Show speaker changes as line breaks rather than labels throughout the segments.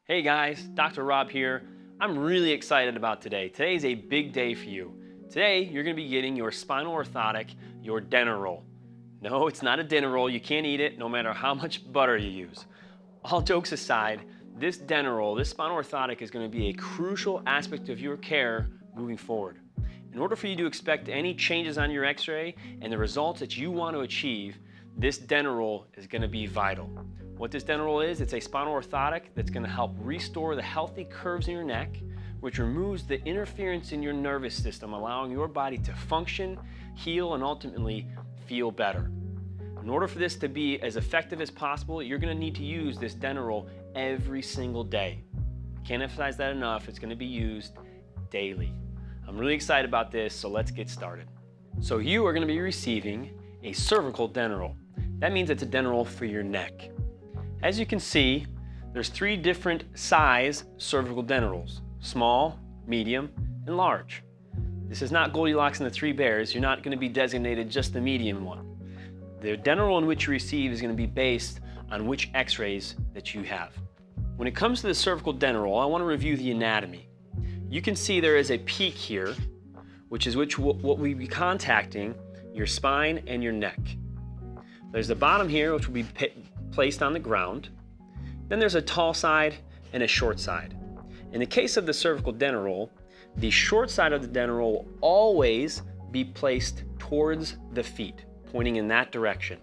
Hey guys, Dr. Rob here. I'm really excited about today. Today is a big day for you. Today, you're going to be getting your spinal orthotic, your Denneroll. No, it's not a dinner roll. You can't eat it no matter how much butter you use. All jokes aside, this Denneroll, this spinal orthotic is going to be a crucial aspect of your care moving forward. In order for you to expect any changes on your x-ray and the results that you want to achieve, this Denneroll is going to be vital. What this Denneroll is, it's a spinal orthotic that's going to help restore the healthy curves in your neck, which removes the interference in your nervous system, allowing your body to function, heal, and ultimately feel better. In order for this to be as effective as possible, you're going to need to use this Denneroll every single day. I can't emphasize that enough. It's going to be used daily. I'm really excited about this, so let's get started. So you are going to be receiving a cervical Denneroll. That means it's a Denneroll for your neck. As you can see, there's 3 different size cervical Dennerolls: small, medium, and large. This is not Goldilocks and the 3 Bears. You're not going to be designated just the medium one. The Denneroll in which you receive is going to be based on which x-rays that you have. When it comes to the cervical Denneroll, I want to review the anatomy. You can see there is a peak here, which is what we'll be contacting your spine and your neck. There's the bottom here, which will be placed on the ground. Then there's a tall side and a short side. In the case of the cervical Denneroll, the short side of the Denneroll will always be placed towards the feet, pointing in that direction.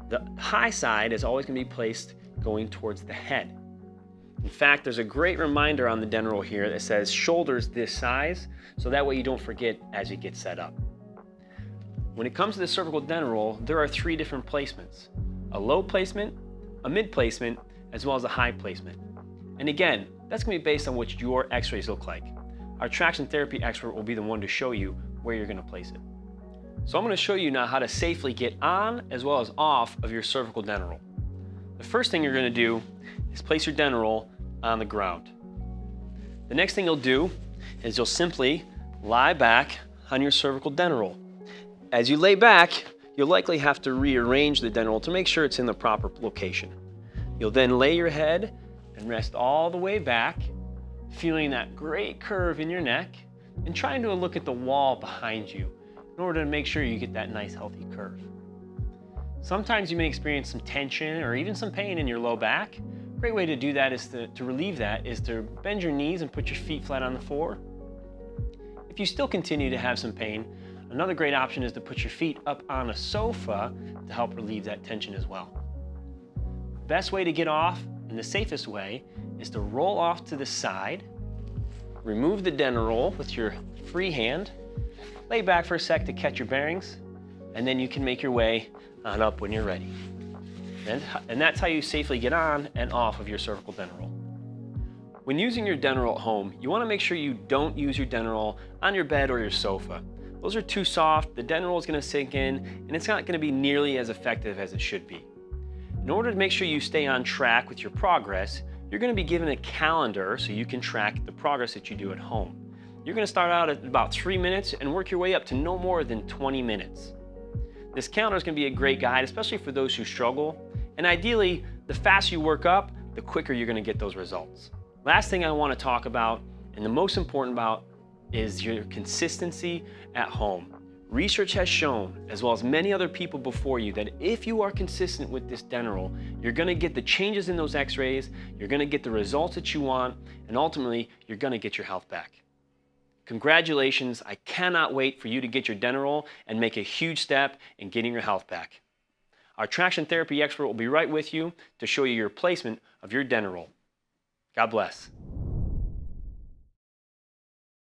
The high side is always going to be placed going towards the head. In fact, there's a great reminder on the Denneroll here that says shoulders this size, so that way you don't forget as you get set up. When it comes to the cervical Denneroll, there are 3 different placements: a low placement, a mid placement, as well as a high placement. And again, that's going to be based on what your x-rays look like. Our traction therapy expert will be the one to show you where you're going to place it. So I'm going to show you now how to safely get on as well as off of your cervical Denneroll. The first thing you're going to do is place your Denneroll on the ground. The next thing you'll do is you'll simply lie back on your cervical Denneroll. As you lay back, you'll likely have to rearrange the Denneroll to make sure it's in the proper location. You'll then lay your head and rest all the way back, feeling that great curve in your neck and trying to look at the wall behind you in order to make sure you get that nice healthy curve. Sometimes you may experience some tension or even some pain in your low back. A great way to do that is to relieve that is to bend your knees and put your feet flat on the floor. If you still continue to have some pain, another great option is to put your feet up on a sofa to help relieve that tension as well. The best way to get off, and the safest way, is to roll off to the side, remove the Denneroll with your free hand, lay back for a sec to catch your bearings, and then you can make your way on up when you're ready. And that's how you safely get on and off of your cervical Denneroll. When using your Denneroll at home, you want to make sure you don't use your Denneroll on your bed or your sofa. Those are too soft, the Denneroll is going to sink in, and it's not going to be nearly as effective as it should be. In order to make sure you stay on track with your progress, you're going to be given a calendar so you can track the progress that you do at home. You're going to start out at about 3 minutes and work your way up to no more than 20 minutes. This calendar is going to be a great guide, especially for those who struggle, and ideally, the faster you work up, the quicker you're going to get those results. Last thing I want to talk about, and the most important about, is your consistency at home. Research has shown, as well as many other people before you, that if you are consistent with this Denneroll, you're going to get the changes in those x-rays, you're going to get the results that you want, and ultimately, you're going to get your health back. Congratulations, I cannot wait for you to get your Denneroll and make a huge step in getting your health back. Our traction therapy expert will be right with you to show you your placement of your Denneroll. God bless.